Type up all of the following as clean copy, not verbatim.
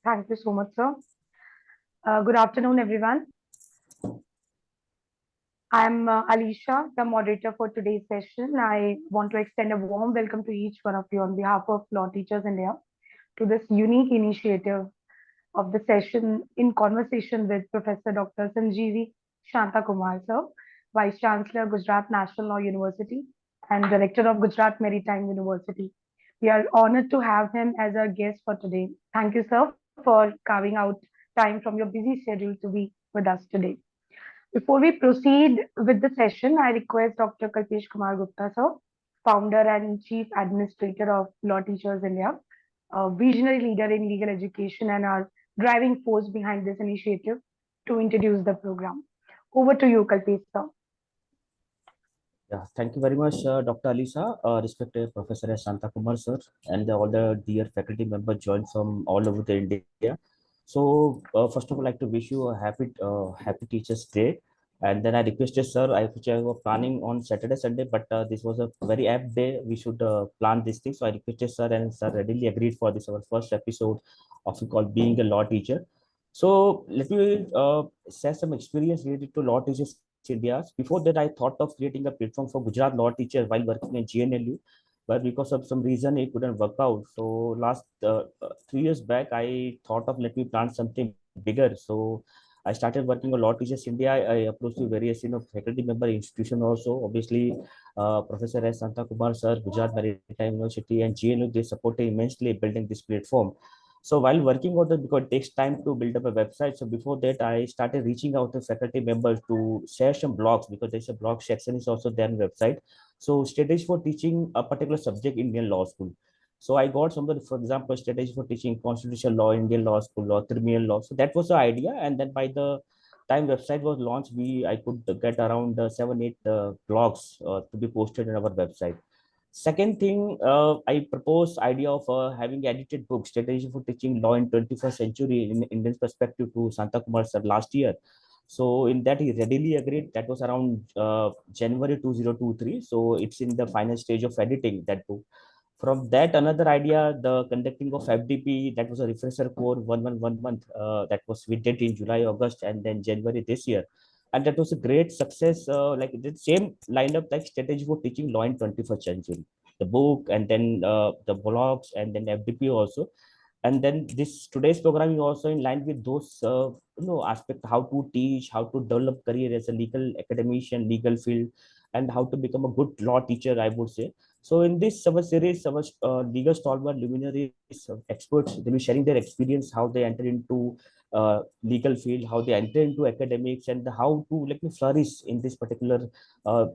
Thank you so much, sir. Good afternoon, everyone. I'm Alisha, the moderator for today's session. I want to extend a warm welcome to each one of you on behalf of Law Teachers India to this unique initiative of the session in conversation with Professor Dr. Sanjeevi Shanthakumar, sir, Vice Chancellor, Gujarat National Law University and Director of Gujarat Maritime University. We are honored to have him as our guest for today. Thank you, sir, for carving out time from your busy schedule to be with us today. Before we proceed with the session, I request Dr. Kalpesh Kumar Gupta, sir, founder and chief administrator of Law Teachers India, a visionary leader in legal education and our driving force behind this initiative to introduce the program. Over to you, Kalpesh, sir. Yeah, thank you very much, Dr. Alisa, respected Professor Shanthakumar, sir, and all the dear faculty members joined from all over the India. So, first of all, I'd like to wish you a happy Teachers' Day. And then I requested, sir, which I was planning on Saturday, Sunday, but this was a very apt day. We should plan this thing. So I requested, sir, and sir readily agreed for this, our first episode of called Being a Law Teacher. So let me share some experience related to law teachers India. Before that, I thought of creating a platform for Gujarat law teachers while working in GNLU, but because of some reason it couldn't work out. So last 3 years back, I thought of let me plan something bigger. So I started working on law teachers India. I approached to various faculty member institution also. Obviously, Professor S. Shanthakumar sir, Gujarat Maritime University, and GNLU they supported immensely building this platform. So while working on that, because it takes time to build up a website. So before that, I started reaching out to faculty members to share some blogs because there's a blog section is also there on website. So strategy for teaching a particular subject in Indian law school. So I got somebody, for example, strategy for teaching constitutional law, Indian law school law, criminal law. So that was the idea. And then by the time website was launched, I could get around 7, 8 blogs to be posted on our website. Second thing, I propose idea of having edited book strategy for teaching law in 21st century in Indian perspective to Shanthakumar sir last year. So in that he readily agreed. That was around January 2023. So it's in the final stage of editing that book. From that, another idea, the conducting of FDP, that was a refresher course, 1 month. That was we did in July, August, and then January this year, and that was a great success. Like the same lineup, like strategy for teaching law in 21st century, the book, and then the blogs, and then FDP also, and then this today's programming also in line with those aspect how to teach, how to develop career as a legal academician, legal field, and how to become a good law teacher, I would say. So in this summer series, our legal stalwart luminaries, experts, they'll be sharing their experience, how they enter into legal field, how they enter into academics, and how to like flourish in this particular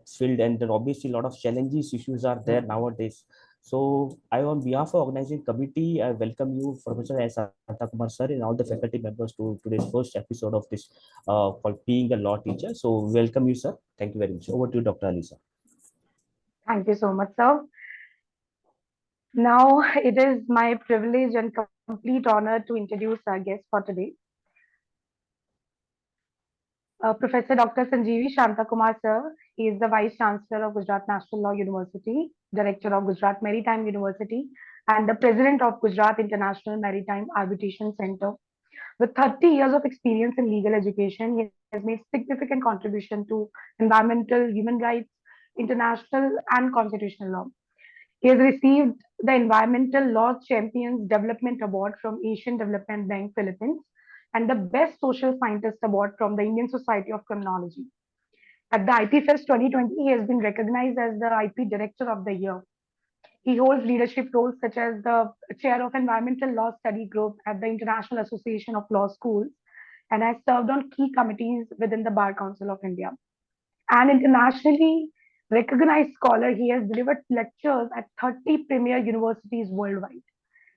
field. And then obviously a lot of challenges, issues are there nowadays. So I, on behalf of organizing committee, I welcome you, Professor S. Shanthakumar sir, and all the faculty members to today's first episode of this called Being a Law Teacher. So welcome you, sir. Thank you very much. Over to you, Dr. Alisa. Thank you so much, sir. Now, it is my privilege and complete honor to introduce our guest for today, Professor Dr. Sanjeevi Shanthakumar, sir. He is the Vice Chancellor of Gujarat National Law University, Director of Gujarat Maritime University, and the President of Gujarat International Maritime Arbitration Center. With 30 years of experience in legal education, he has made significant contribution to environmental, human rights, international and constitutional law. He has received the Environmental Law Champions Development Award from Asian Development Bank Philippines and the Best Social Scientist Award from the Indian Society of Criminology. At the IP Fest 2020, he has been recognized as the IP Director of the Year. He holds leadership roles such as the Chair of Environmental Law Study Group at the International Association of Law Schools and has served on key committees within the Bar Council of India. An internationally recognized scholar, he has delivered lectures at 30 premier universities worldwide.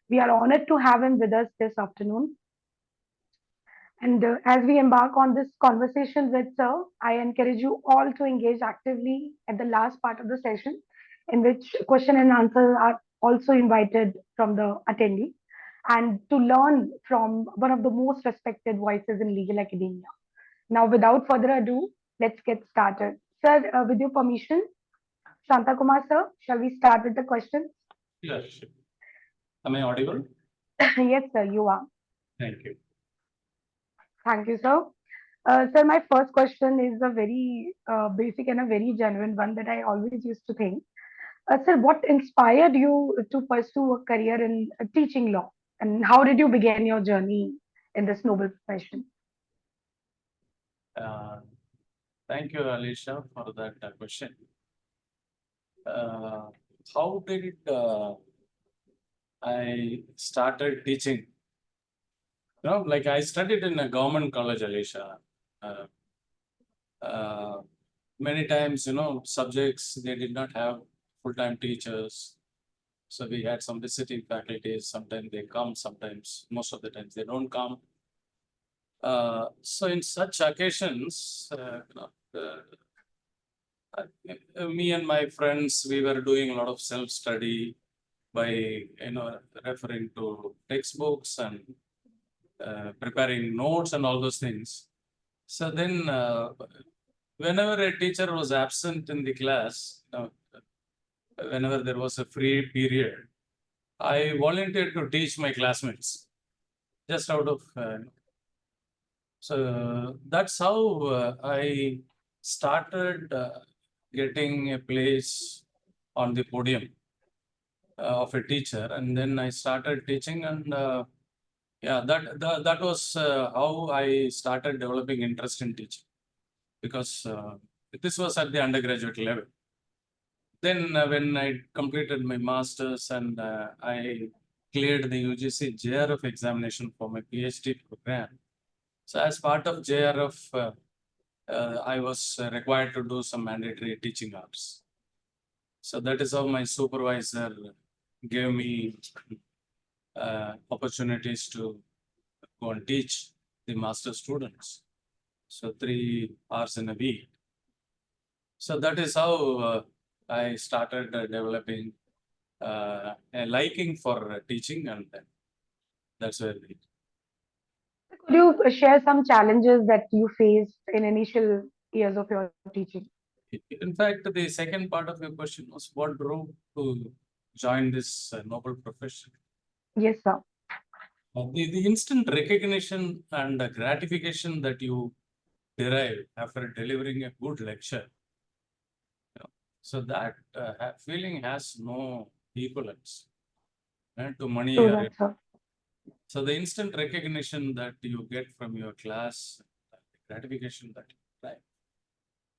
We are honored to have him with us this afternoon. And as we embark on this conversation with Sir, I encourage you all to engage actively at the last part of the session, in which question and answers are also invited from the attendee, and to learn from one of the most respected voices in legal academia. Now, without further ado, let's get started. Sir, with your permission, Shanthakumar sir, shall we start with the questions? Yes. Am I audible? Yes, sir, you are. Thank you. Thank you, sir. Sir, my first question is a very basic and a very genuine one that I always used to think. Sir, what inspired you to pursue a career in teaching law? And how did you begin your journey in this noble profession? Uh, Thank you, Alicia, for that question. Uh, how did I started teaching? Like I studied in a government college, Alicia. Uh, uh, Many times, subjects they did not have full-time teachers. So we had some visiting faculties. Sometimes they come, sometimes most of the times they don't come. So in such occasions, me and my friends, we were doing a lot of self-study by referring to textbooks and preparing notes and all those things. So then, whenever a teacher was absent in the class, whenever there was a free period, I volunteered to teach my classmates just out of. So that's how I started getting a place on the podium of a teacher, and then I started teaching, and yeah, that was how I started developing interest in teaching, because this was at the undergraduate level. Then when I completed my master's and I cleared the UGC JRF examination for my PhD program. So as part of JRF, I was required to do some mandatory teaching hours. So that is how my supervisor gave me opportunities to go and teach the master students. So 3 hours in a week. So that is how I started developing a liking for teaching, and then that's where we. Could you share some challenges that you faced in initial years of your teaching? In fact, the second part of your question was what drove to join this noble profession. Yes, sir. The instant recognition and gratification that you derive after delivering a good lecture. So that feeling has no equivalence to money True or. that, sir. So the instant recognition that you get from your class, gratification that you derive,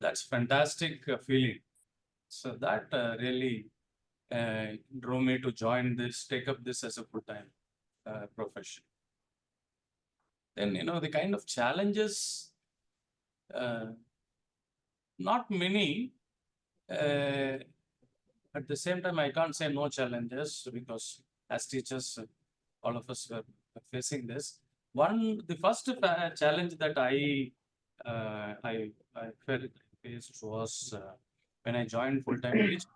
that's fantastic feeling. So that really drove me to join this, take up this as a full-time profession. Then, the kind of challenges, not many. At the same time, I can't say no challenges, because as teachers, all of us were facing this. The first challenge that I faced was when I joined full-time teaching,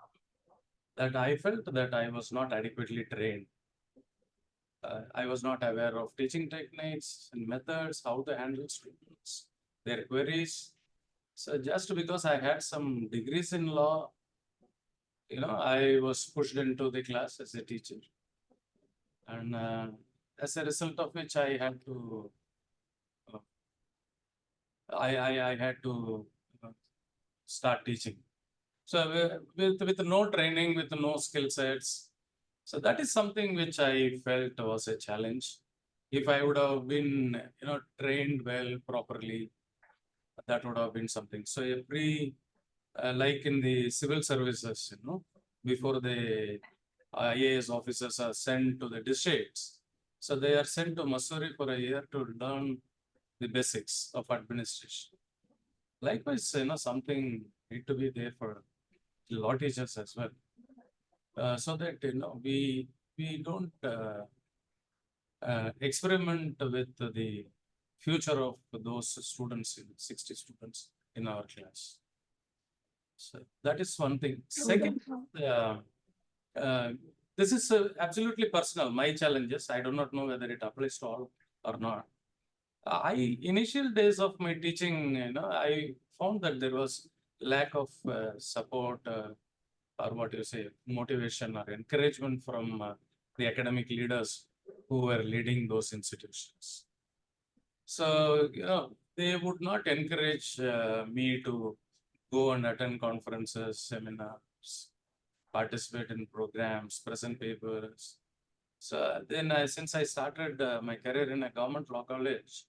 that I felt that I was not adequately trained. I was not aware of teaching techniques and methods, how to handle students, their queries. So just because I had some degrees in law, I was pushed into the class as a teacher. And as a result of which I had to, I had to start teaching. So with no training, with no skill sets. So that is something which I felt was a challenge. If I would have been, trained well properly, that would have been something. So like in the civil services, before the IAS officers are sent to the districts, so they are sent to Missouri for a year to learn the basics of administration. Likewise, something need to be there for law teachers as well, so that we don't experiment with the future of those students, 60 students in our class. So that is one thing. Second, uh, this is absolutely personal. My challenges, I do not know whether it applies to all or not. Initial days of my teaching, I found that there was lack of support, or what you say, motivation or encouragement from the academic leaders who were leading those institutions. So, they would not encourage me to go and attend conferences, seminars, participate in programs, present papers. So then since I started my career in a government law college,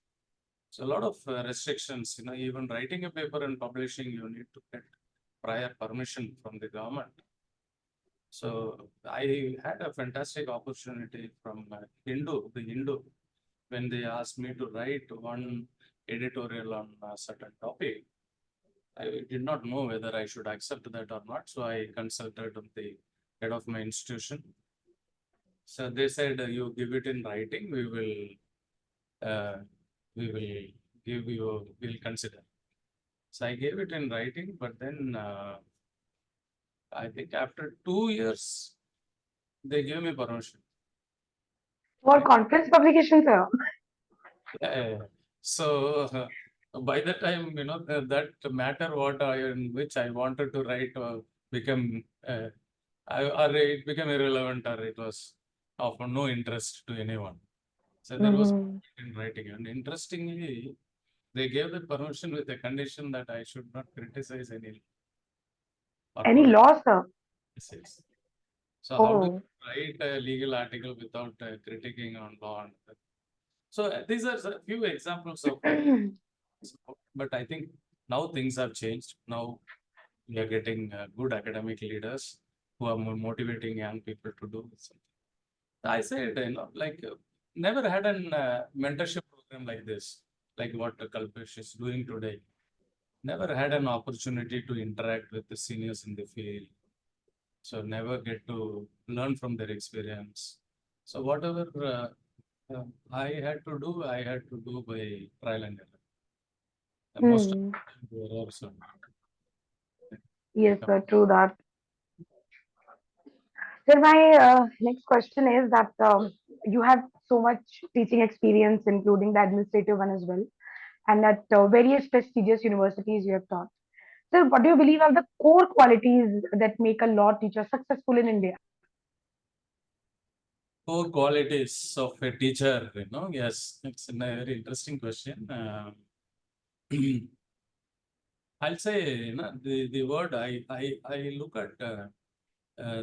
so a lot of restrictions, even writing a paper and publishing, you need to get prior permission from the government. So I had a fantastic opportunity from the Hindu, when they asked me to write one editorial on a certain topic. I did not know whether I should accept that or not. So I consulted with the head of my institution. So they said, you give it in writing, we will we'll consider. So I gave it in writing, but then I think after 2 years, they gave me permission. For conference publication, sir. So by the time, that matter in which I wanted to write become, or it became irrelevant, or it was of no interest to anyone. So there was in writing, and interestingly, they gave the permission with a condition that I should not criticize Any law, sir? Yes. So how to Oh, write a legal article without critiquing on law? So these are a few examples of, but I think now things have changed. Now we are getting good academic leaders who are motivating young people to do something. I said, never had a mentorship program like this, like what Kalpesh is doing today. Never had an opportunity to interact with the seniors in the field. So never get to learn from their experience. So whatever I had to do by trial and error. Most of hmm. them were also. Yes, sir, true that. Sir, my next question is that you have so much teaching experience, including the administrative one as well, and at various prestigious universities you have taught. Sir, what do you believe are the core qualities that make a law teacher successful in India? Core qualities of a teacher, yes, it's a very interesting question. I'll say, the word I look at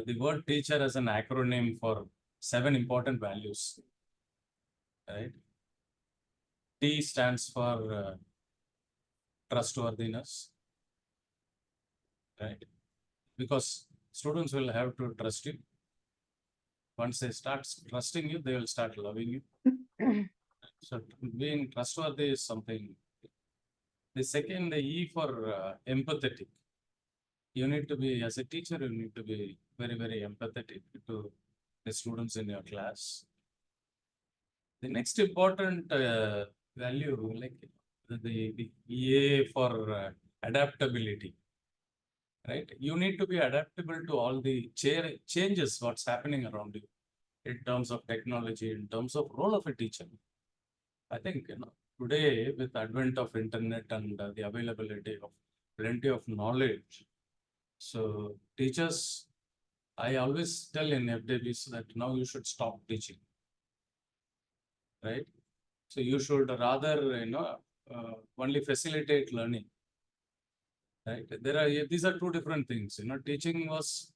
the word teacher as an acronym for 7 important values, right? T stands for trustworthiness, right? Because students will have to trust you. Once they start trusting you, they will start loving you. So being trustworthy is something. The second, the E for empathetic. You need to be, as a teacher, you need to be very, very empathetic to the students in your class. The next important value, like the EA for adaptability, right? You need to be adaptable to all the changes, what's happening around you in terms of technology, in terms of role of a teacher. I think, today with the advent of internet and the availability of plenty of knowledge, so teachers, I always tell in FDBs that now you should stop teaching, right? So you should rather, only facilitate learning, right? These are two different things. Teaching was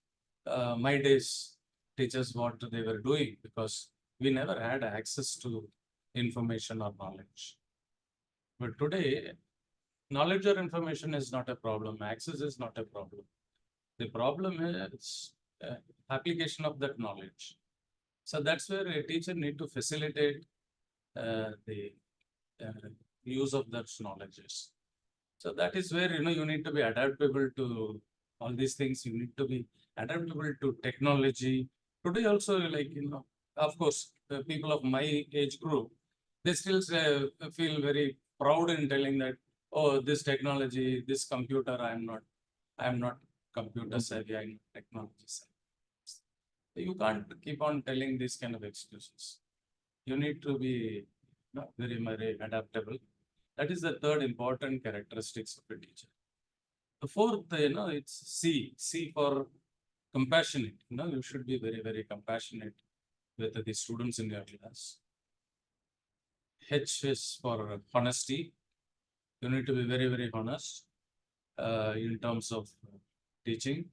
my days. Teachers what they were doing, because we never had access to information or knowledge. But today, knowledge or information is not a problem. Access is not a problem. The problem is application of that knowledge. So that's where a teacher need to facilitate the use of those knowledges. So that is where, you need to be adaptable to all these things. You need to be adaptable to technology. Today also, of course, the people of my age group, they still feel very proud in telling that, oh, this technology, this computer, I'm not computer savvy, I'm technology savvy. You can't keep on telling these kind of excuses. You need to be very, very adaptable. That is the third important characteristics of a teacher. The fourth, it's C for compassionate. You should be very, very compassionate with the students in your class. H is for honesty. You need to be very, very honest in terms of teaching.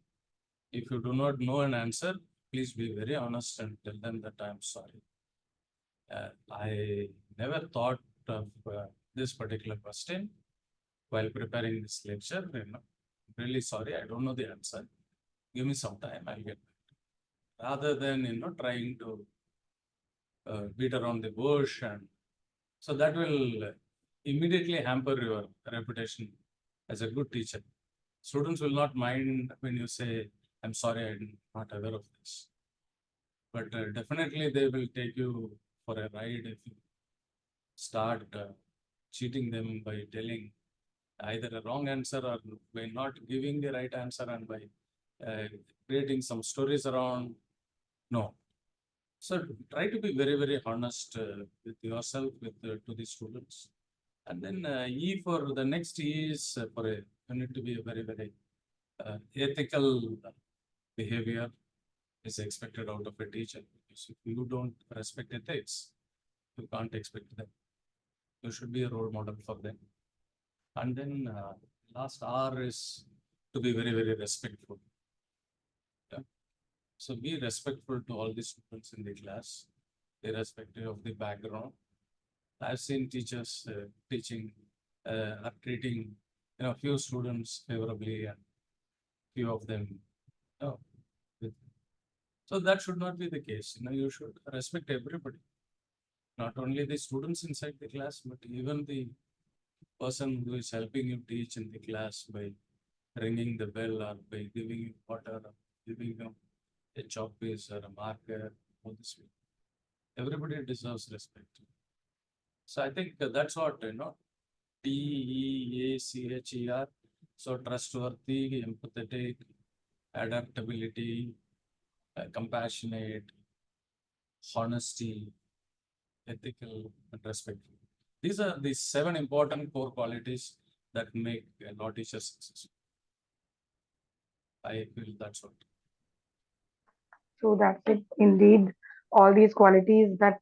If you do not know an answer, please be very honest and tell them that I am sorry. I never thought of this particular question while preparing this lecture. Really sorry, I don't know the answer. Give me some time, I'll get back. Rather than trying to beat around the bush, and so that will immediately hamper your reputation as a good teacher. Students will not mind when you say, I'm sorry, I'm not aware of this. But definitely they will take you for a ride if you start cheating them by telling either a wrong answer or by not giving the right answer and by creating some stories around. No. So try to be very, very honest with yourself, to the students. And then E for the next E is you need to be a very, very ethical behavior is expected out of a teacher. Because if you don't respect ethics, you can't expect them. You should be a role model for them. And then last R is to be very, very respectful. Yeah. So be respectful to all the students in the class, irrespective of the background. I've seen teachers teaching are treating few students favorably and few of them so that should not be the case. You should respect everybody, not only the students inside the class, but even the person who is helping you teach in the class by ringing the bell or by giving you water or giving you a chalk piece or a marker. All this way. Everybody deserves respect. So I think that's what TEACHER. So trustworthy, empathetic, adaptability, compassionate, honesty, ethical, and respectful. These are the 7 important core qualities that make a law teacher successful. I feel that's what. So that's it. Indeed, all these qualities that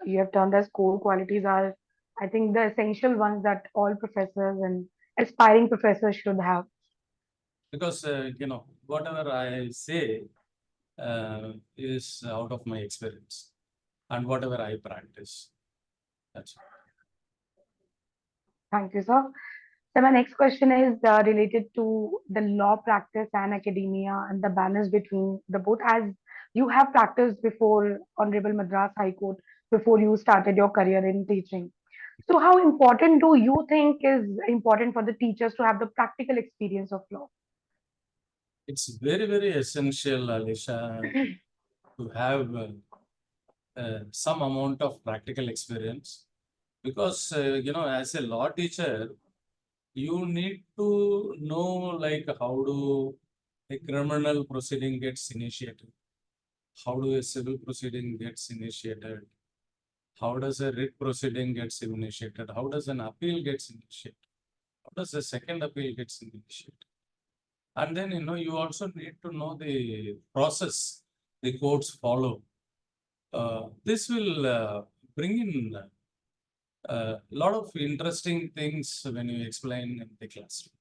you have termed as core qualities are, I think, the essential ones that all professors and aspiring professors should have. Because whatever I say is out of my experience and whatever I practice. That's all. Thank you, sir. So my next question is related to the law practice and academia and the balance between the both. As you have practiced before Honorable Madras High Court before you started your career in teaching. So how important do you think is important for the teachers to have the practical experience of law? It's very, very essential, Alisha, to have some amount of practical experience because, as a law teacher, you need to know like how do a criminal proceeding gets initiated, how do a civil proceeding gets initiated, how does a writ proceeding gets initiated, how does an appeal gets initiated, how does a second appeal gets initiated. And then, you also need to know the process the courts follow. This will bring in a lot of interesting things when you explain in the classroom.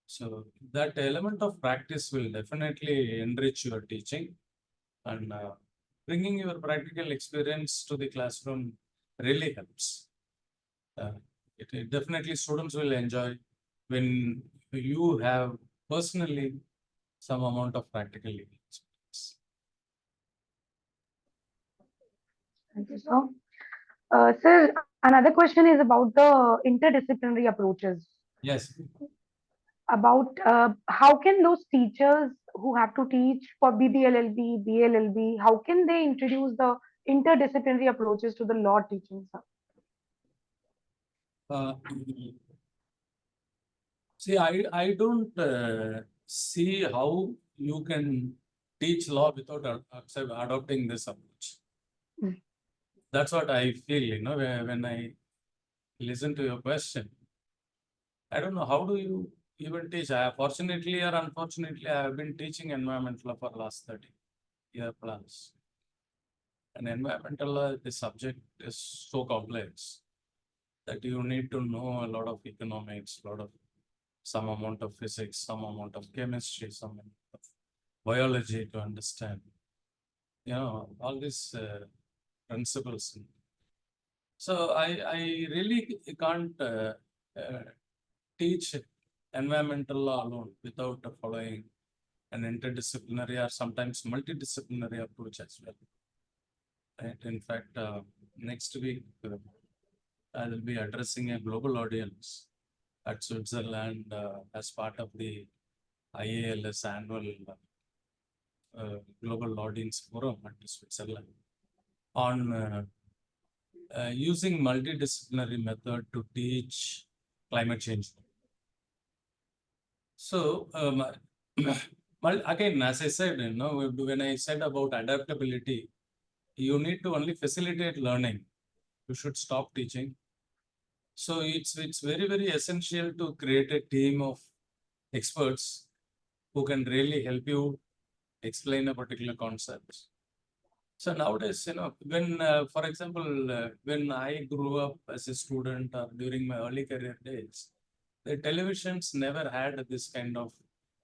So that element of practice will definitely enrich your teaching, and bringing your practical experience to the classroom really helps. It definitely students will enjoy when you have personally some amount of practical experience. Thank you, sir. Sir, another question is about the interdisciplinary approaches. Yes. About how can those teachers who have to teach for BBLLB, BLLB, how can they introduce the interdisciplinary approaches to the law teaching, sir? See, I don't see how you can teach law without adopting this approach. Mm. That's what I feel, when I listen to your question. I don't know, how do you even teach? Fortunately or unfortunately, I have been teaching environment law for last 30 years plus. And environmental law, the subject is so complex that you need to know a lot of economics, some amount of physics, some amount of chemistry, some amount of biology to understand. All these principles. So I really can't teach environmental law alone without following an interdisciplinary or sometimes multidisciplinary approach as well. Right? In fact, next week I will be addressing a global audience at Switzerland as part of the IALS annual global audience forum at Switzerland on using multidisciplinary method to teach climate change. So again, as I said, when I said about adaptability, you need to only facilitate learning. You should stop teaching. So it's very, very essential to create a team of experts who can really help you explain a particular concept. So nowadays, when, for example, when I grew up as a student or during my early career days, the televisions never had this kind of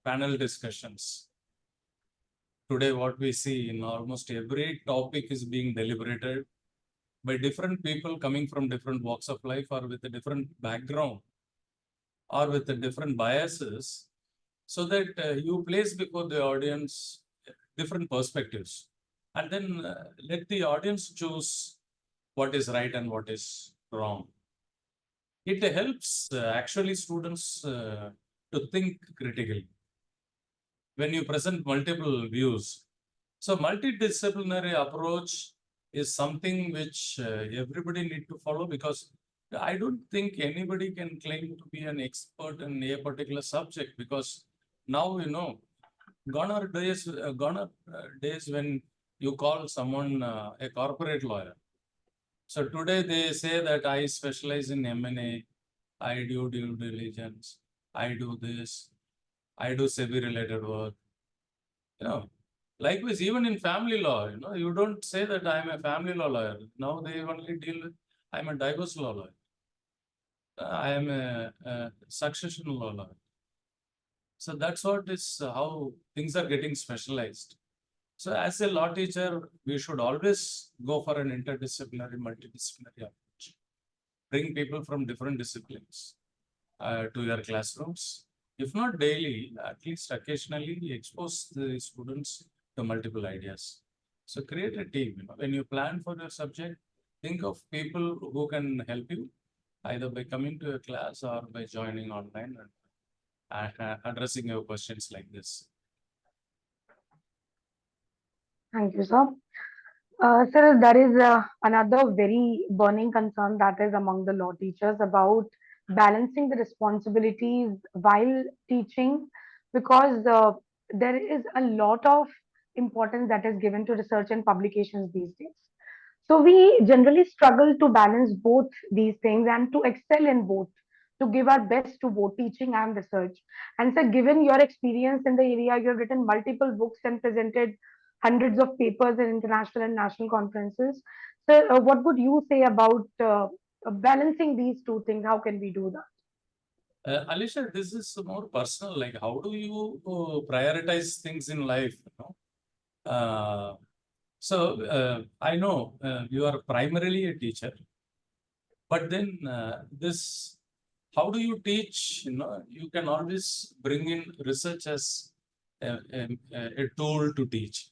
panel discussions. Today, what we see in almost every topic is being deliberated by different people coming from different walks of life or with a different background or with the different biases, so that you place before the audience different perspectives. And then let the audience choose what is right and what is wrong. It helps actually students to think critically when you present multiple views. So multidisciplinary approach is something which everybody need to follow, because I don't think anybody can claim to be an expert in a particular subject, because now, gone are days when you call someone a corporate lawyer. So today they say that I specialize in M&A, I do due diligence, I do this, I do SEBI related work. Likewise, even in family law, you don't say that I'm a family law lawyer. Now they only deal with, I'm a divorce law lawyer. I am a succession law lawyer. So that's what is how things are getting specialized. So as a law teacher, we should always go for an interdisciplinary, multidisciplinary approach. Bring people from different disciplines to your classrooms. If not daily, at least occasionally expose the students to multiple ideas. So create a team. When you plan for your subject, think of people who can help you either by coming to a class or by joining online and addressing your questions like this. Thank you, sir. Sir, there is another very burning concern that is among the law teachers about balancing the responsibilities while teaching, because there is a lot of importance that is given to research and publications these days. So we generally struggle to balance both these things and to excel in both, to give our best to both teaching and research. And so, given your experience in the area, you have written multiple books and presented hundreds of papers in international and national conferences. So, what would you say about balancing these two things? How can we do that? Alisha, this is more personal. Like, how do you prioritize things in life? I know you are primarily a teacher, but then how do you teach? You can always bring in research as a tool to teach.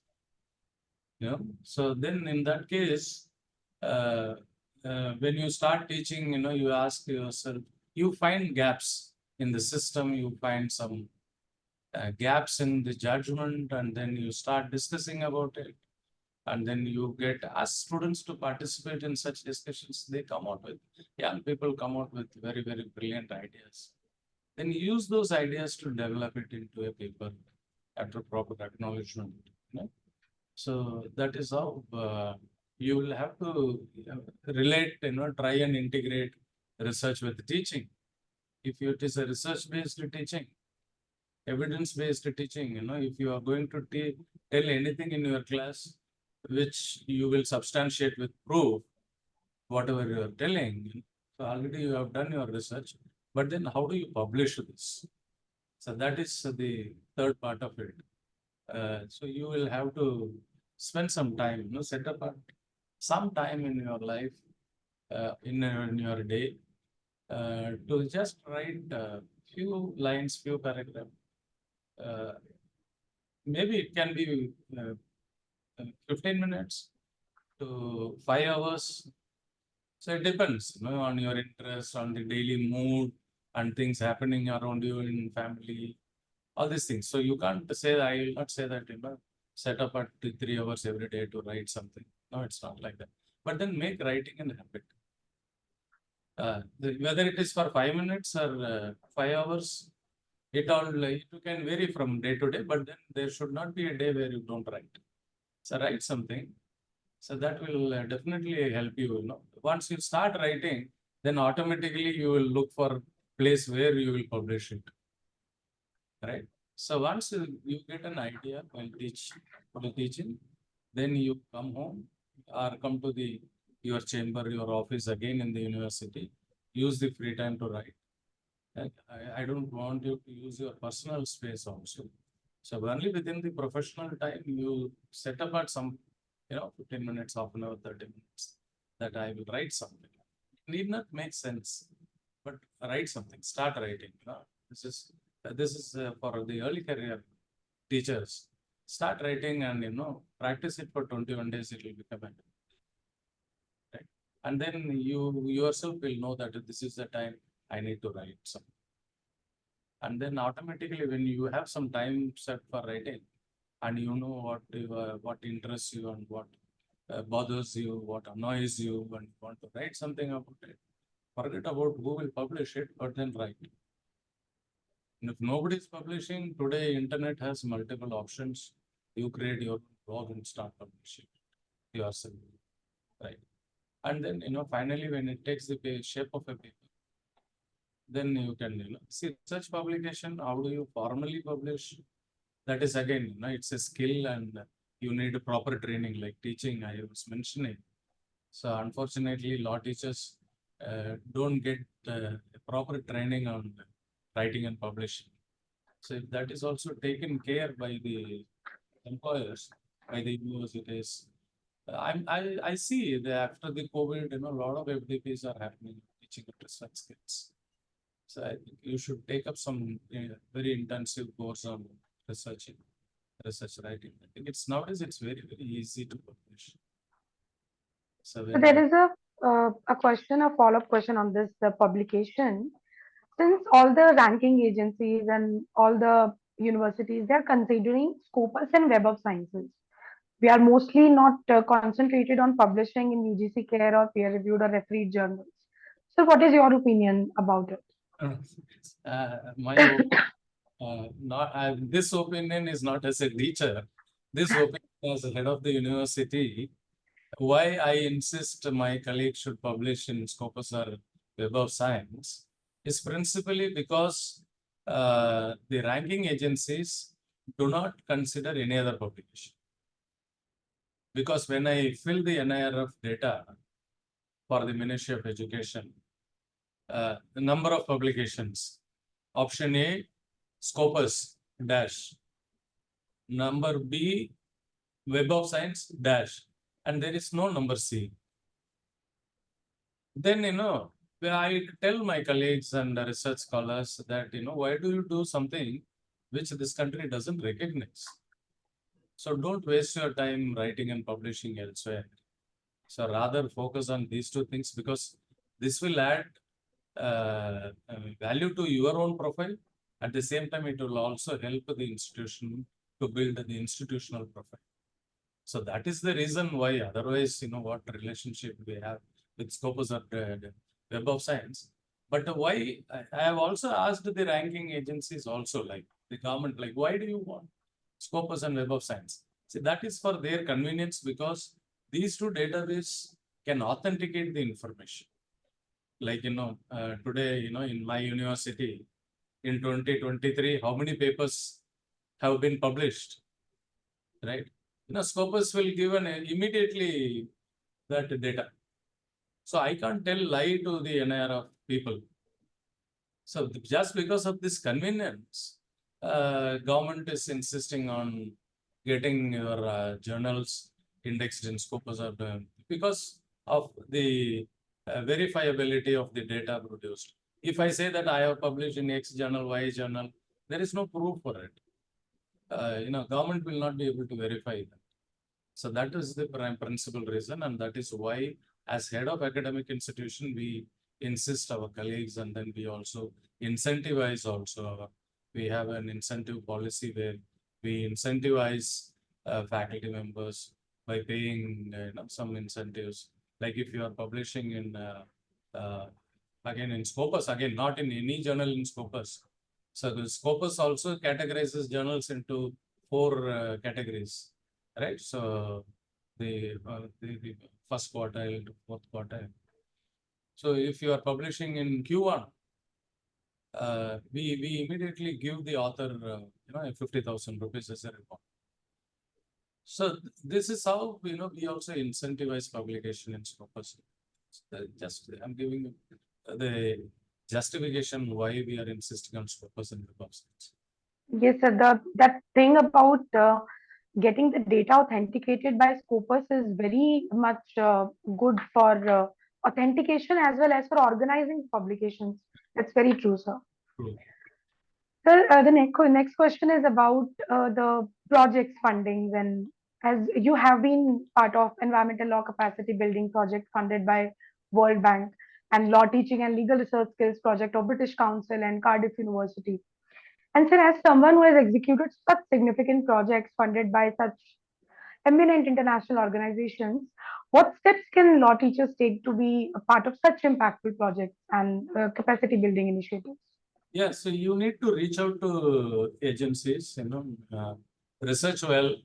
So then in that case, when you start teaching, you ask yourself, you find gaps in the system, you find some gaps in the judgment, and then you start discussing about it. And then you ask students to participate in such discussions. Young people come out with very, very brilliant ideas. Then use those ideas to develop it into a paper after proper acknowledgement. So that is how you will have to relate, try and integrate research with teaching. If it is a research-based teaching, evidence-based teaching, if you are going to tell anything in your class which you will substantiate with proof, whatever you are telling. So already you have done your research, but then how do you publish this? So that is the third part of it. So you will have to spend some time, set apart some time in your life, in your day, to just write a few lines, few paragraphs. Maybe it can be 15 minutes to 5 hours. So it depends, on your interest, on the daily mood, and things happening around you in family, all these things. So you can't say, I will not say that, set up at 3 hours every day to write something. No, it's not like that. But then make writing a habit. Whether it is for 5 minutes or 5 hours, it can vary from day to day, but then there should not be a day where you don't write. So write something. So that will definitely help you, Once you start writing, then automatically you will look for place where you will publish it. Right? So once you get an idea while teaching, then you come home or come to your chamber, your office again in the university, use the free time to write. I don't want you to use your personal space also. So only within the professional time, you set apart some, 15 minutes, half an hour, 30 minutes, that I will write something. It need not make sense, but write something, start writing. This is for the early career teachers. Start writing and, practice it for 21 days, it will become a habit. Right? And then you yourself will know that this is the time I need to write something. And then automatically when you have some time set for writing, and you know what interests you and what bothers you, what annoys you, and you want to write something about it, forget about who will publish it, but then write. And if nobody is publishing, today internet has multiple options. You create your blog and start publishing yourself, right? And then, finally, when it takes the shape of a paper, then you can, see such publication. How do you formally publish? That is again, it's a skill and you need a proper training, like teaching I was mentioning. So unfortunately, law teachers don't get proper training on writing and publishing. So if that is also taken care by the employers, by the universities, I see that after the COVID, a lot of FDPs are happening, teaching research skills. So I think you should take up some very intensive course on research writing. I think nowadays it's very, very easy to publish. So So there is a question, a follow-up question on this publication. Since all the ranking agencies and all the universities, they are considering Scopus and Web of Sciences. We are mostly not concentrated on publishing in UGC care or peer-reviewed or refereed journals. So what is your opinion about it? This opinion is not as a teacher. This opinion as a head of the university. Why I insist my colleagues should publish in Scopus or Web of Science is principally because the ranking agencies do not consider any other publication. Because when I fill the NIRF data for the Ministry of Education, the number of publications, option A, Scopus dash, number B, Web of Science dash, and there is no number C. Then, I tell my colleagues and research scholars that, why do you do something which this country doesn't recognize? So don't waste your time writing and publishing elsewhere. So rather focus on these two things, because this will add value to your own profile. At the same time, it will also help the institution to build the institutional profile. So that is the reason why. Otherwise, what relationship we have with Scopus or Web of Science. But why? I have also asked the ranking agencies also, like the government, like, why do you want Scopus and Web of Science? See, that is for their convenience, because these two databases can authenticate the information. Like, today, in my university, in 2023, how many papers have been published, right? Scopus will give immediately that data. So I can't tell lie to the NIR of people. So just because of this convenience, government is insisting on getting your journals indexed in Scopus because of the verifiability of the data produced. If I say that I have published in X journal, Y journal, there is no proof for it. Government will not be able to verify that. So that is the principal reason, and that is why, as head of academic institution, we insist our colleagues, and then we also incentivize we have an incentive policy where we incentivize faculty members by paying some incentives. Like if you are publishing in again in Scopus, again not in any journal in Scopus. So the Scopus also categorizes journals into 4 categories, right? So the first quartile to fourth quartile. So if you are publishing in Q1, we immediately give the author 50,000 rupees as a reward. So this is how we also incentivize publication in Scopus. I'm giving you the justification why we are insisting on Scopus and repositories. Yes, sir. That thing about getting the data authenticated by Scopus is very much good for authentication as well as for organizing publications. That's very true, sir. True. Sir, the next question is about the projects fundings, and as you have been part of environmental law capacity building project funded by World Bank and law teaching and legal research skills project of British Council and Cardiff University. And sir, as someone who has executed such significant projects funded by such eminent international organizations, what steps can law teachers take to be a part of such impactful projects and capacity building initiatives? Yeah, so you need to reach out to agencies, research well,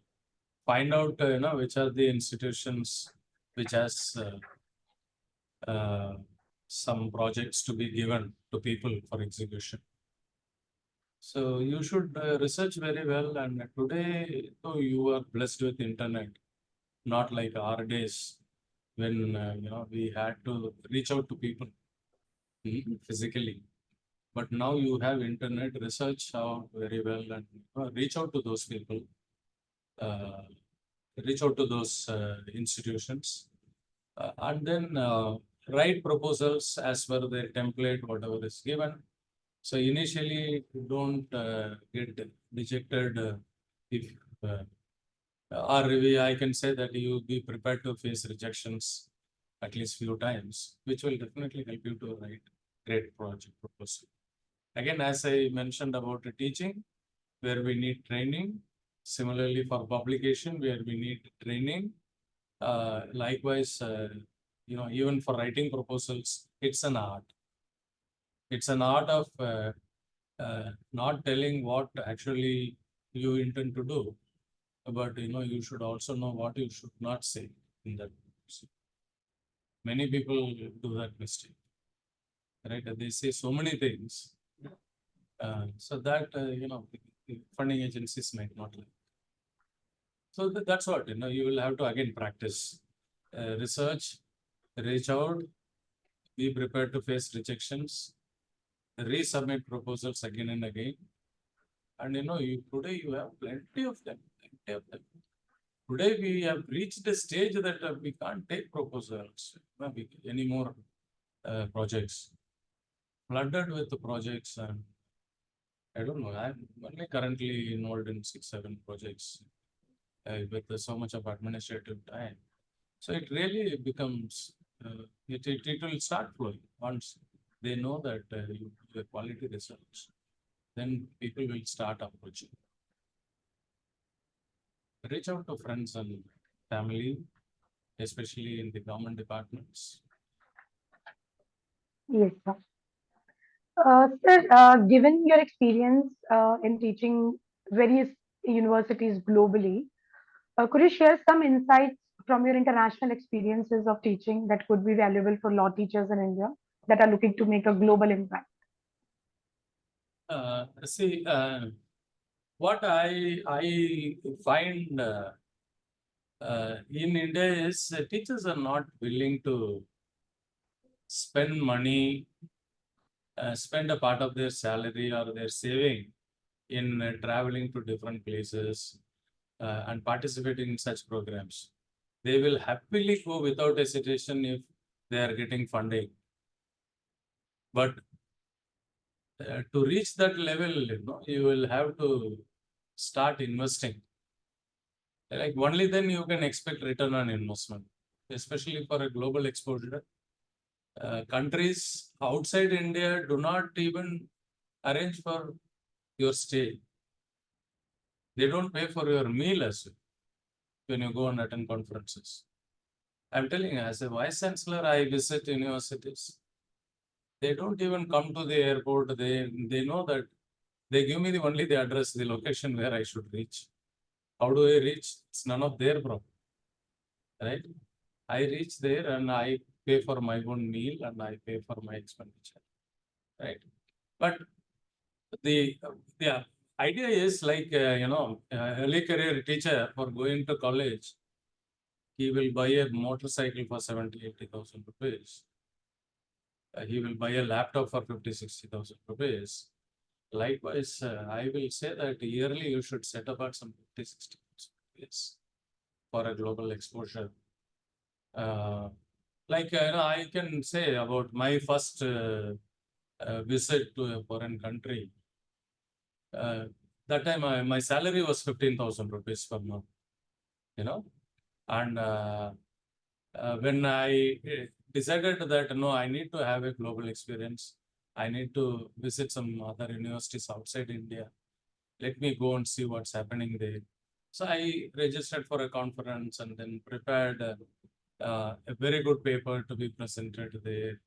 find out, which are the institutions which has some projects to be given to people for execution. So you should research very well. And today, you are blessed with internet, not like our days when we had to reach out to people physically. But now you have internet, research out very well, and reach out to those people, reach out to those institutions, and then write proposals as per their template, whatever is given. So initially, don't get dejected if or I can say that you be prepared to face rejections at least few times, which will definitely help you to write great project proposal. Again, as I mentioned about the teaching, where we need training. Similarly, for publication, where we need training. Likewise, even for writing proposals, it's an art. It's an art of not telling what actually you intend to do, but you should also know what you should not say in that. Many people do that mistake, right? They say so many things, so that the funding agencies might not like. So that's what you will have to again practice, research, reach out, be prepared to face rejections, resubmit proposals again and again. And today you have plenty of them. Today we have reached a stage that we can't take proposals anymore. Projects flooded with the projects, and I don't know. I'm only currently involved in 6-7 projects with so much of administrative time. So it really becomes it will start flowing once they know that you do quality research. Then people will start approaching. Reach out to friends and family, especially in the government departments. Yes, sir. Sir, given your experience in teaching various universities globally, could you share some insights from your international experiences of teaching that could be valuable for law teachers in India that are looking to make a global impact? See, what I find in India is teachers are not willing to spend money, spend a part of their salary or their saving in traveling to different places and participating in such programs. They will happily go without hesitation if they are getting funding. But to reach that level, you will have to start investing. Like only then you can expect return on investment, especially for a global exposure. Countries outside India do not even arrange for your stay. They don't pay for your meal as well when you go and attend conferences. I'm telling you, as a vice chancellor, I visit universities. They don't even come to the airport. They know that they give me only the address, the location where I should reach. How do I reach? It's none of their problem, right? I reach there and I pay for my own meal and I pay for my expenditure, right? But the idea is like, early career teacher for going to college, he will buy a motorcycle for 70,000-80,000 rupees. He will buy a laptop for 50,000-60,000 rupees. Likewise, I will say that yearly you should set apart some 50,000-60,000 rupees for a global exposure. I can say about my first visit to a foreign country. That time my salary was 15,000 rupees per month, and when I decided that no, I need to have a global experience, I need to visit some other universities outside India. Let me go and see what's happening there. So I registered for a conference and then prepared a very good paper to be presented there.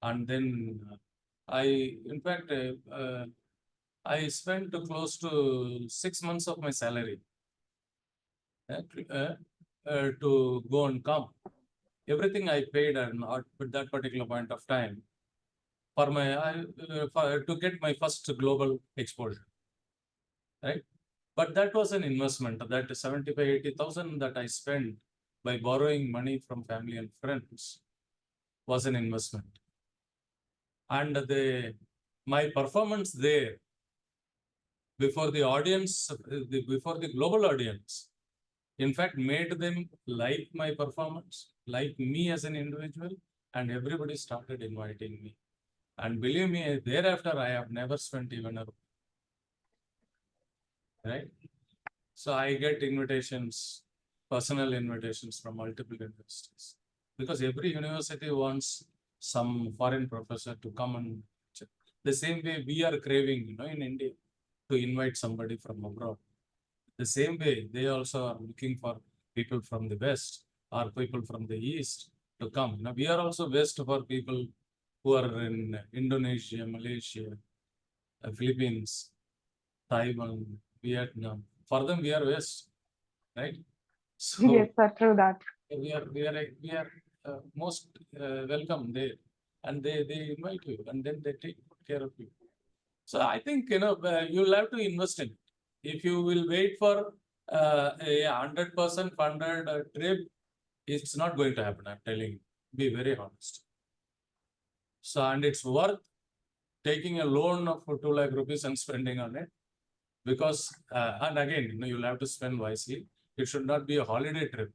And then in fact, I spent close to 6 months of my salary to go and come. Everything I paid at that particular point of time for to get my first global exposure, right? But that was an investment. That 75,000-80,000 that I spent by borrowing money from family and friends was an investment. And my performance there before the audience, before the global audience, in fact, made them like my performance, like me as an individual, and everybody started inviting me. And believe me, thereafter, I have never spent even a rupee, right? So I get invitations, personal invitations from multiple universities, because every university wants some foreign professor to come and check. The same way we are craving, in India, to invite somebody from abroad. The same way they also are looking for people from the West or people from the East to come. We are also West for people who are in Indonesia, Malaysia, Philippines, Taiwan, Vietnam. For them, we are West, right? So Yes, sir, true that. we are most welcome there, and they invite you, and then they take good care of you. So I think you'll have to invest in it. If you will wait for a 100% funded trip, it's not going to happen. I'm telling you. Be very honest. So and it's worth taking a loan of 2 lakh rupees and spending on it, because and again you'll have to spend wisely. It should not be a holiday trip.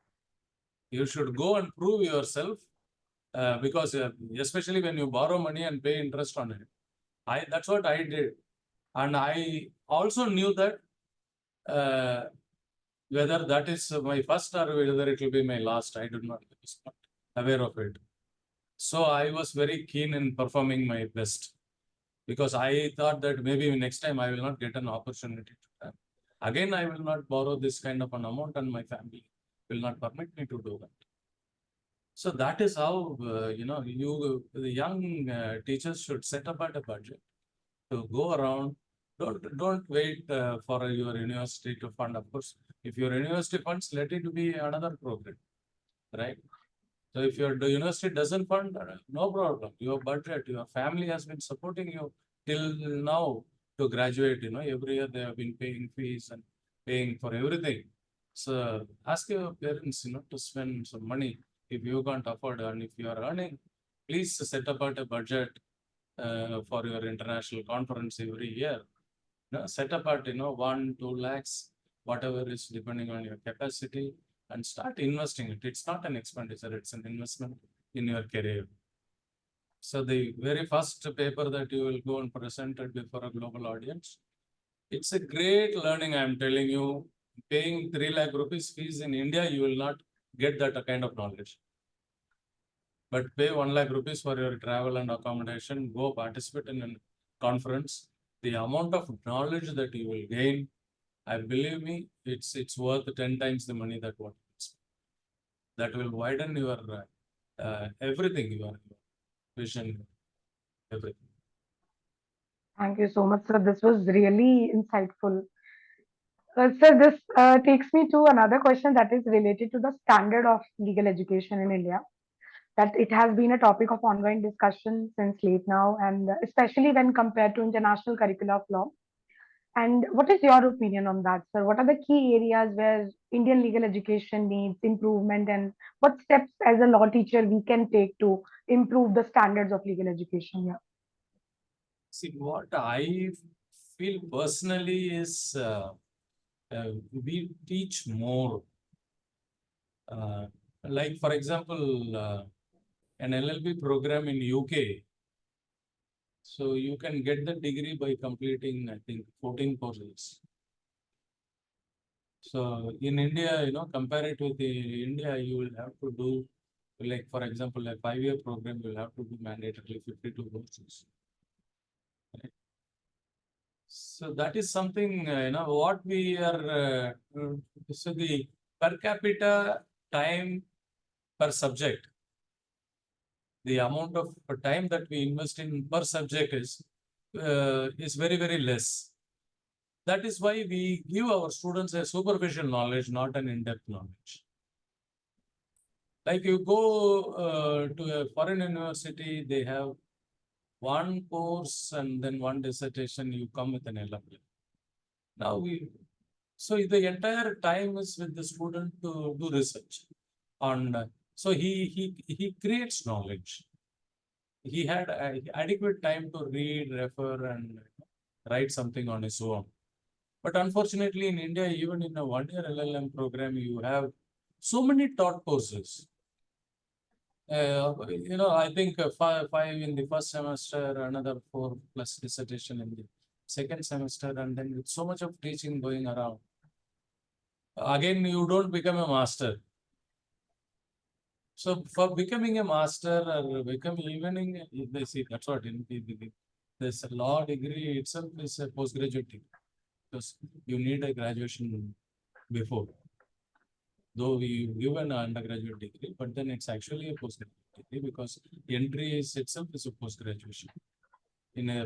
You should go and prove yourself, because especially when you borrow money and pay interest on it. That's what I did. And I also knew that whether that is my first or whether it will be my last, I was not aware of it. So I was very keen in performing my best, because I thought that maybe next time I will not get an opportunity to have. Again, I will not borrow this kind of an amount and my family will not permit me to do that. So that is how, the young teachers should set apart a budget to go around. Don't wait for your university to fund. Of course, if your university funds, let it be another program, right? So if your university doesn't fund, no problem. Your budget, your family has been supporting you till now to graduate. Every year they have been paying fees and paying for everything. So ask your parents, to spend some money if you can't afford, and if you are earning, please set apart a budget for your international conference every year. Set apart, 1-2 lakhs, whatever is depending on your capacity, and start investing it. It's not an expenditure; it's an investment in your career. So the very first paper that you will go and present it before a global audience, it's a great learning. I'm telling you, paying 3 lakh rupees fees in India, you will not get that kind of knowledge. But pay 1 lakh rupees for your travel and accommodation, go participate in a conference. The amount of knowledge that you will gain, I believe me, it's worth 10 times the money that what that will widen your everything, your vision, everything. Thank you so much, sir. This was really insightful. Sir, this takes me to another question that is related to the standard of legal education in India. That it has been a topic of ongoing discussion since late now, and especially when compared to international curricula of law. And what is your opinion on that, sir? What are the key areas where Indian legal education needs improvement, and what steps as a law teacher we can take to improve the standards of legal education here? See, what I feel personally is we teach more. Like, for example, an LLB program in UK. So you can get the degree by completing, I think, 14 courses. So in India, compare it with India, you will have to do, like, for example, a 5-year program, you will have to do mandatorily 52 courses. Right? So that is something, what we are, so the per capita time per subject, the amount of time that we invest in per subject is very, very less. That is why we give our students a superficial knowledge, not an in-depth knowledge. Like you go to a foreign university, they have one course and then one dissertation, you come with an LLM. Now so the entire time is with the student to do research on, so he creates knowledge. He had adequate time to read, refer, and write something on his own. But unfortunately, in India, even in a 1-year LLM program, you have so many taught courses. I think five in the first semester, another 4 plus dissertation in the second semester, and then with so much of teaching going around. Again, you don't become a master. So for becoming a master or becoming even they see that's what in this law degree itself is a postgraduate degree, because you need a graduation before. Though we give an undergraduate degree, but then it's actually a postgraduate degree because entry is itself is a post-graduation.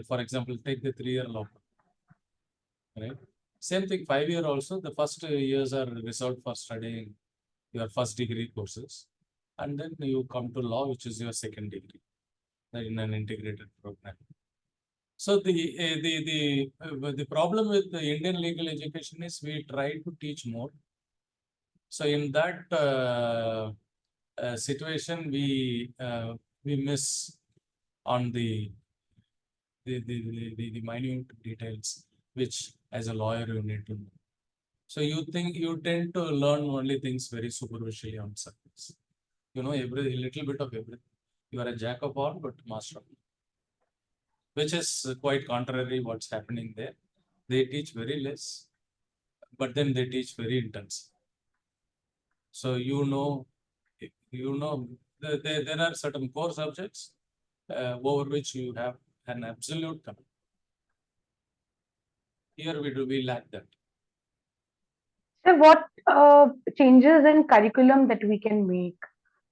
For example, take the 3-year law, right? Same thing, 5-year also, the first years are reserved for studying your first degree courses. And then you come to law, which is your second degree in an integrated program. So the problem with the Indian legal education is we try to teach more. So in that situation, we miss on the minute details, which as a lawyer you need to know. So you tend to learn only things very superficially on surface. A little bit of everything. You are a jack of all, but master of none, which is quite contrary what's happening there. They teach very less, but then they teach very intense. So there are certain core subjects over which you have an absolute command. Here we lack that. So, what changes in curriculum that we can make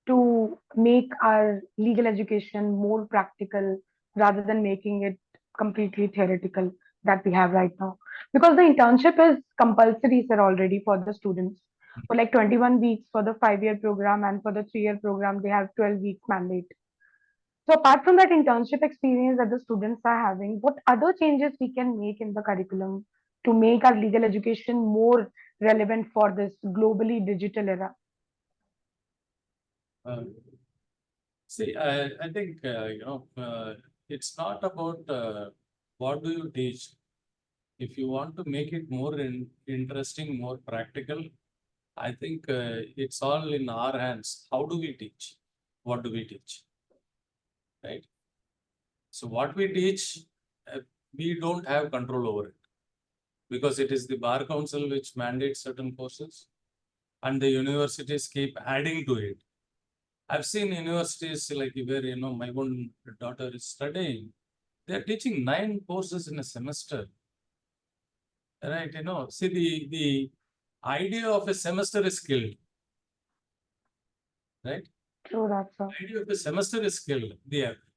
to make our legal education more practical rather than making it completely theoretical that we have right now? Because the internship is compulsory, sir, already for the students. For like 21 weeks for the 5-year program, and for the 3-year program, they have 12 weeks mandate. So apart from that internship experience that the students are having, what other changes we can make in the curriculum to make our legal education more relevant for this globally digital era? See, I think, it's not about what do you teach. If you want to make it more interesting, more practical, I think it's all in our hands. How do we teach? What do we teach? Right? So what we teach, we don't have control over it because it is the Bar Council which mandates certain courses and the universities keep adding to it. I've seen universities like where, my own daughter is studying, they're teaching 9 courses in a semester. Right, see the idea of a semester is killed. Right? True that, sir. The idea of a semester is killed.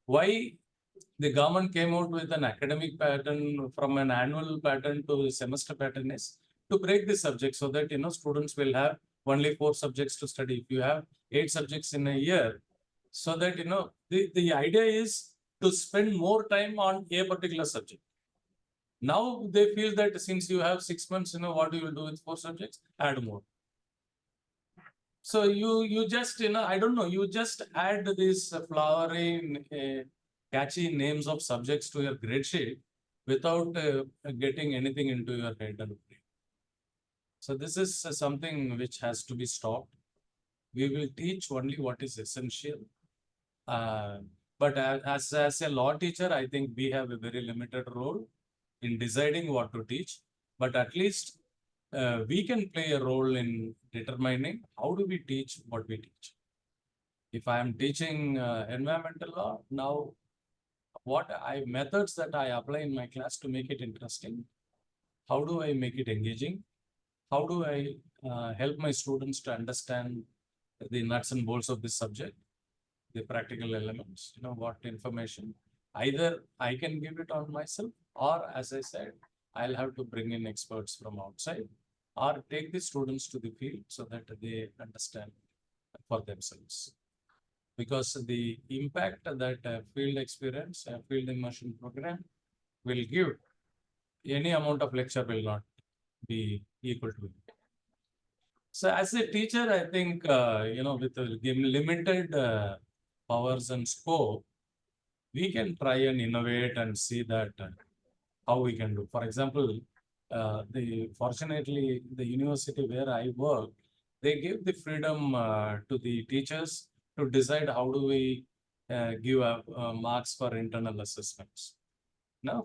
Why the government came out with an academic pattern from an annual pattern to a semester pattern is to break the subject so that students will have only 4 subjects to study. If you have 8 subjects in a year, so that the idea is to spend more time on a particular subject. Now they feel that since you have 6 months, what you will do with 4 subjects? Add more. So you just I don't know, you just add these flowery, catchy names of subjects to your grade sheet without getting anything into your head and brain. So this is something which has to be stopped. We will teach only what is essential. But as a law teacher, I think we have a very limited role in deciding what to teach. But at least we can play a role in determining how do we teach what we teach. If I am teaching environmental law, now what methods that I apply in my class to make it interesting? How do I make it engaging? How do I help my students to understand the nuts and bolts of this subject, the practical elements, what information? Either I can give it on myself, or as I said, I'll have to bring in experts from outside, or take the students to the field so that they understand for themselves. Because the impact that field experience, field immersion program will give, any amount of lecture will not be equal to it. So as a teacher, I think, with limited powers and scope, we can try and innovate and see that how we can do. For example, fortunately, the university where I work, they give the freedom to the teachers to decide how do we give marks for internal assessments,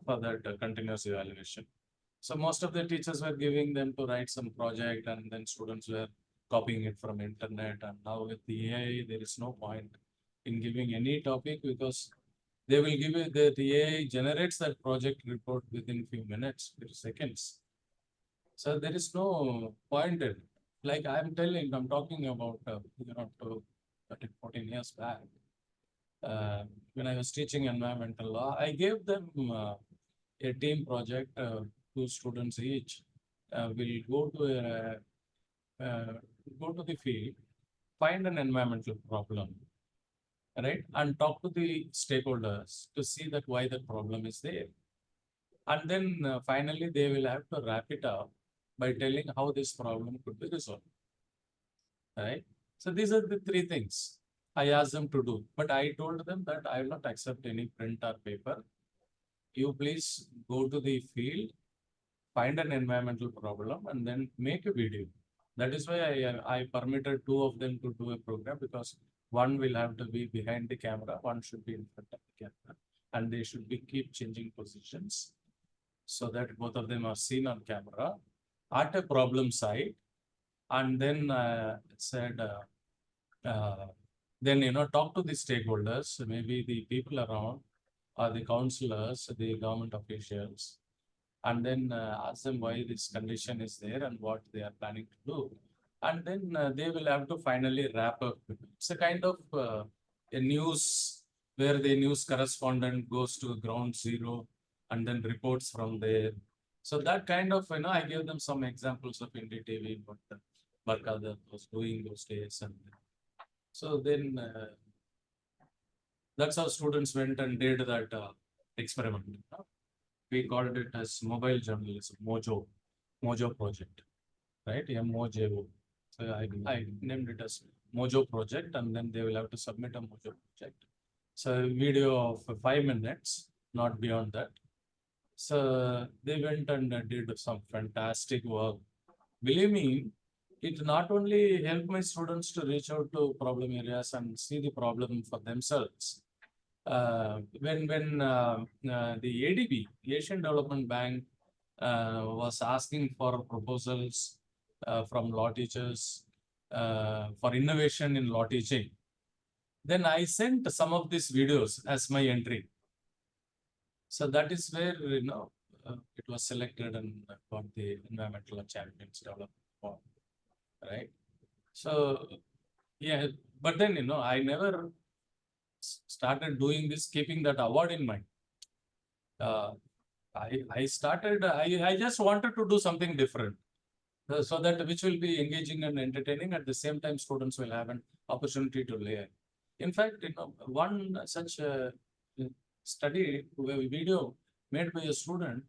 for that continuous evaluation. So most of the teachers were giving them to write some project, and then students were copying it from internet. And now with the AI, there is no point in giving any topic because they will give you the AI generates that project report within few minutes, few seconds. So there is no point in it. Like I'm talking about 13, 14 years back. When I was teaching environmental law, I gave them a team project, 2 students each will go to the field, find an environmental problem, right, and talk to the stakeholders to see that why the problem is there, and then finally they will have to wrap it up by telling how this problem could be resolved, right? So these are the 3 things I asked them to do, but I told them that I will not accept any print or paper. You please go to the field, find an environmental problem, and then make a video. That is why I permitted 2 of them to do a program, because one will have to be behind the camera, one should be in front of the camera, and they should be keep changing positions so that both of them are seen on camera at a problem site. And then said, then talk to the stakeholders, maybe the people around, or the councillors, the government officials, and then ask them why this condition is there and what they are planning to do. And then they will have to finally wrap up. It's a kind of a news where the news correspondent goes to ground zero and then reports from there. So that kind of, I gave them some examples of Indie TV, what Barkada was doing those days. And so then that's how students went and did that experiment. We called it as mobile journalism, Mojo project. right? MOJO. So I named it as Mojo project, and then they will have to submit a Mojo project. So a video of 5 minutes, not beyond that. So they went and did some fantastic work. Believe me, it not only helped my students to reach out to problem areas and see the problem for themselves. When the ADB, Asian Development Bank, was asking for proposals from law teachers for innovation in law teaching, then I sent some of these videos as my entry. So that is where it was selected and got the Environmental Champions Development Award, right? So yeah, but then I never started doing this keeping that award in mind. I started. I just wanted to do something different, so that which will be engaging and entertaining. At the same time, students will have an opportunity to learn. In fact, one such study video made by a student.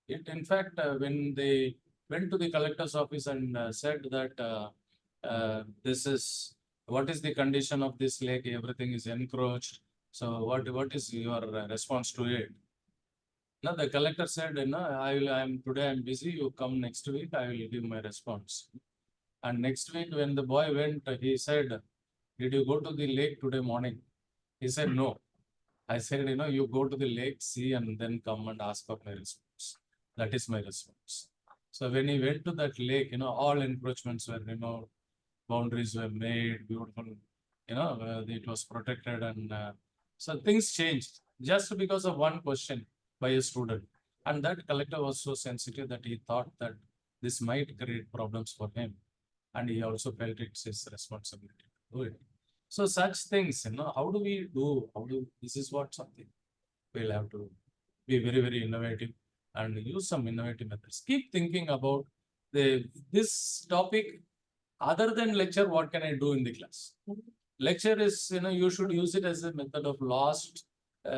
It in fact, when they went to the collector's office and said that this is what is the condition of this lake? Everything is encroached. So what is your response to it? No, the collector said, I'm today I'm busy. You come next week. I will give my response. And next week, when the boy went, he said, "Did you go to the lake today morning?" He said, "No." I said, you go to the lake, see, and then come and ask for my response. That is my response. So when he went to that lake, all encroachments were removed, boundaries were made, beautiful, it was protected, and so things changed just because of one question by a student. And that collector was so sensitive that he thought that this might create problems for him. And he also felt it's his responsibility to do it. So such things, how do we do? This is what something we'll have to be very, very innovative and use some innovative methods. Keep thinking about this topic. Other than lecture, what can I do in the class? Lecture is, you should use it as a method of lost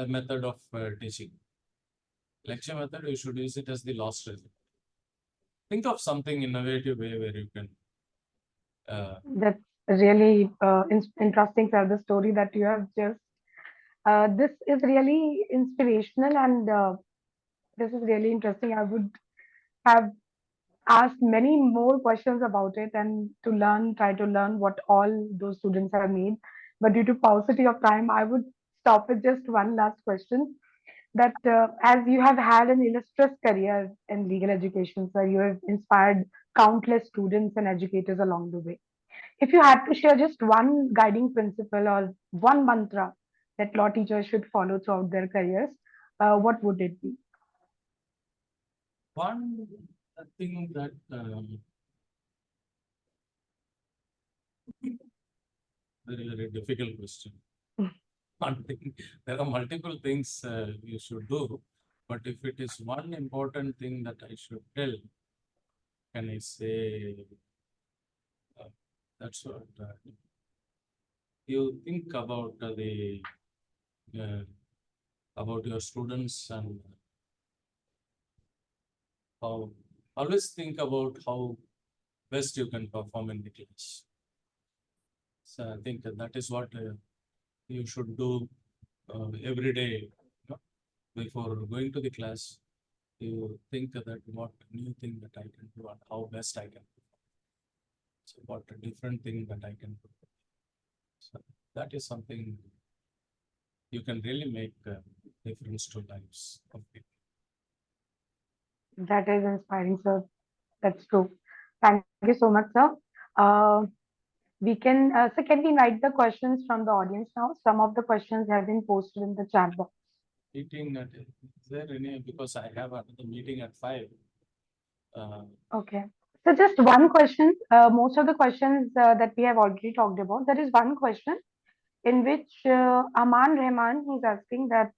method of teaching. Lecture method, you should use it as the lost result. Think of something innovative way where you can. That's really interesting, sir, the story that you have just. This is really inspirational and this is really interesting. I would have asked many more questions about it and try to learn what all those students have made. But due to paucity of time, I would stop with just one last question. That as you have had an illustrious career in legal education, sir, you have inspired countless students and educators along the way. If you had to share just one guiding principle or one mantra that law teachers should follow throughout their careers, what would it be? One thing that very, very difficult question. There are multiple things you should do, but if it is one important thing that I should tell, can I say that's what you think about uh, about your students and how always think about how best you can perform in the class. So I think that is what you should do every day before going to the class. You think that what new thing that I can do and how best I can do. So what a different thing that I can do. So that is something you can really make a difference to lives of people. That is inspiring, sir. That's true. Thank you so much, sir. Uh, so can we invite the questions from the audience now? Some of the questions have been posted in the chat box. Meeting at, is there any, because I have another meeting at 5. Okay. So just one question. Most of the questions that we have already talked about. There is one question in which Aman Rahman is asking that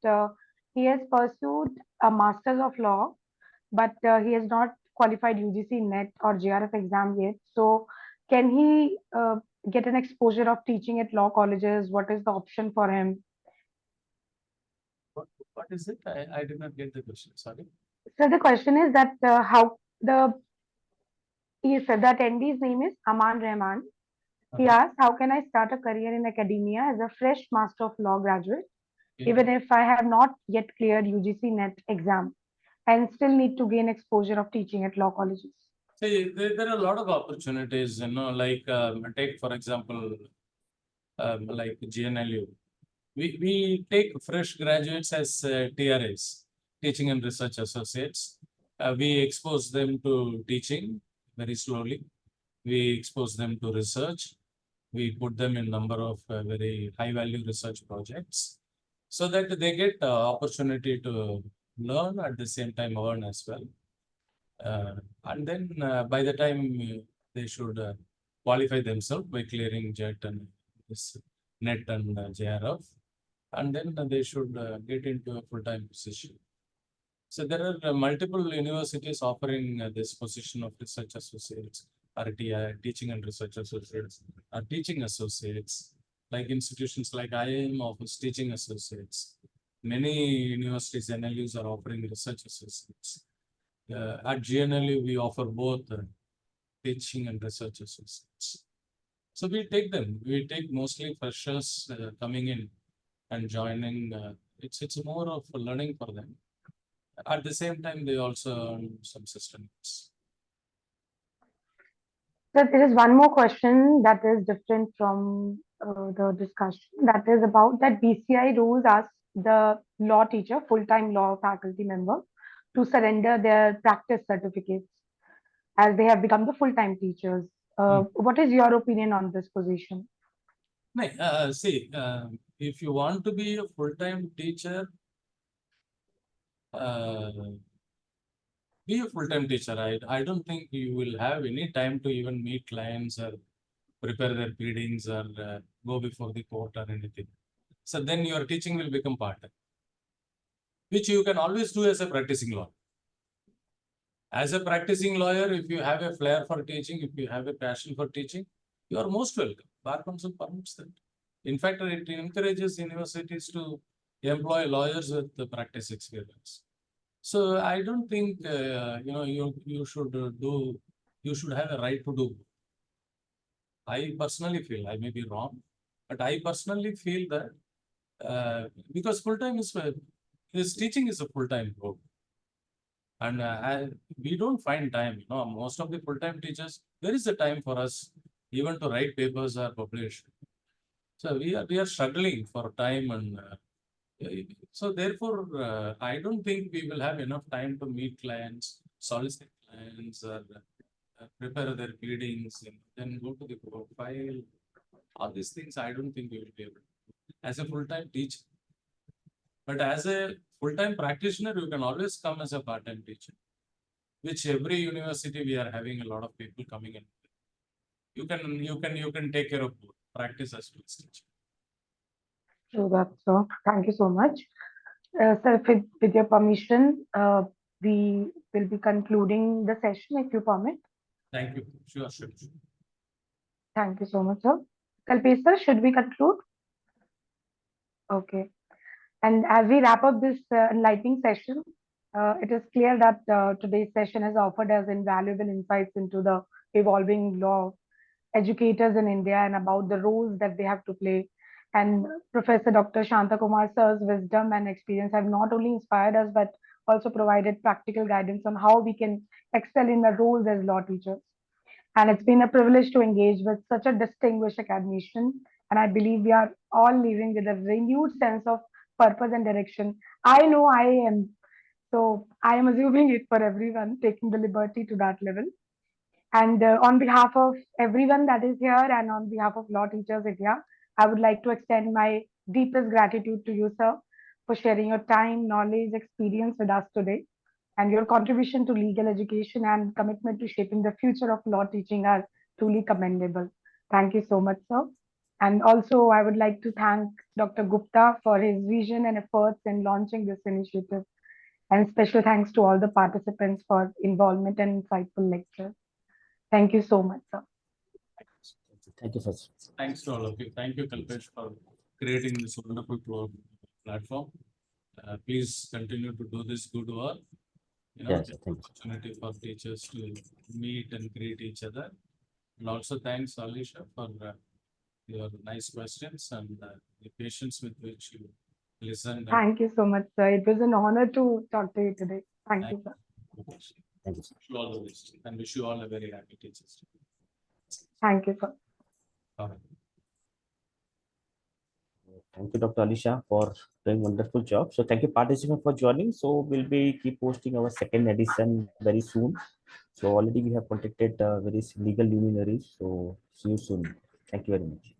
he has pursued a Masters of Law, but he has not qualified UGC NET or JRF exam yet. So can he get an exposure of teaching at law colleges? What is the option for him? What is it? I did not get the question. Sorry. So the question is that how the Yes, sir. The attendee's name is Aman Rahman. He asked, how can I start a career in academia as a fresh Master of Law graduate, even if I have not yet cleared UGC NET exam and still need to gain exposure of teaching at law colleges? See, there are a lot of opportunities, like take, for example, like GNLU. We take fresh graduates as TRAs, Teaching and Research Associates. We expose them to teaching very slowly. We expose them to research. We put them in number of very high value research projects so that they get opportunity to learn at the same time earn as well. And then by the time they should qualify themselves by clearing JET and this NET and JRF, and then they should get into a full-time position. So there are multiple universities offering this position of research associates, RTI, teaching and research associates, or teaching associates, like institutions like IIM offers teaching associates. Many universities, NLUs are offering research associates. At GNLU, we offer both teaching and research associates. So we take them. We take mostly freshers coming in and joining. It's more of a learning for them. At the same time, they also earn some systems. So there is one more question that is different from the discussion. That is about that BCI rules ask the law teacher, full-time law faculty member, to surrender their practice certificates as they have become the full-time teachers. What is your opinion on this position? See, if you want to be a full-time teacher, be a full-time teacher. I don't think you will have any time to even meet clients or prepare their pleadings or go before the court or anything. So then your teaching will become part-time, which you can always do as a practicing lawyer. As a practicing lawyer, if you have a flair for teaching, if you have a passion for teaching, you are most welcome. Bar Council permits that. In fact, it encourages universities to employ lawyers with the practice experience. So I don't think you should have a right to do. I personally feel, I may be wrong, but I personally feel that because full-time is teaching is a full-time role. And we don't find time, most of the full-time teachers, there is a time for us even to write papers or publish. So we are struggling for time, and so therefore, I don't think we will have enough time to meet clients, solicit clients, or prepare their pleadings, and then go to the profile. All these things, I don't think we will be able to as a full-time teacher. But as a full-time practitioner, you can always come as a part-time teacher, which every university we are having a lot of people coming in. You can take care of both practice as well as teaching. So that's so. Thank you so much. Sir, with your permission, we will be concluding the session if you permit. Thank you. Sure. Thank you so much, sir. Kalpesh sir, should we conclude? Okay. And as we wrap up this enlightening session, it is clear that today's session has offered us invaluable insights into the evolving law of educators in India and about the roles that they have to play. And Professor Dr. Shanthakumar sir's wisdom and experience have not only inspired us, but also provided practical guidance on how we can excel in the roles as law teachers. And it's been a privilege to engage with such a distinguished academician. And I believe we are all living with a renewed sense of purpose and direction. I know I am. So I am assuming it for everyone, taking the liberty to that level. And on behalf of everyone that is here and on behalf of Law Teachers India, I would like to extend my deepest gratitude to you, sir, for sharing your time, knowledge, experience with us today. And your contribution to legal education and commitment to shaping the future of law teaching are truly commendable. Thank you so much, sir. And also, I would like to thank Dr. Gupta for his vision and efforts in launching this initiative. And special thanks to all the participants for involvement and insightful lectures. Thank you so much, sir. Thank you, first. Thanks to all of you. Thank you, Kalpesh, for creating this wonderful platform. Please continue to do this good work. Yes, the thank you. opportunity for teachers to meet and greet each other. And also thanks, Alisha, for your nice questions and the patience with which you listened. Thank you so much, sir. It was an honor to talk to you today. Thank you, sir. Thank you, sir. Wish you all the best and wish you all a very happy Teachers Day. Thank you, sir. Bye. Thank you, Dr. Alisha, for doing wonderful job. So thank you, participants, for joining. So we'll be keep posting our second edition very soon. So already we have contacted various legal luminaries. So see you soon. Thank you very much.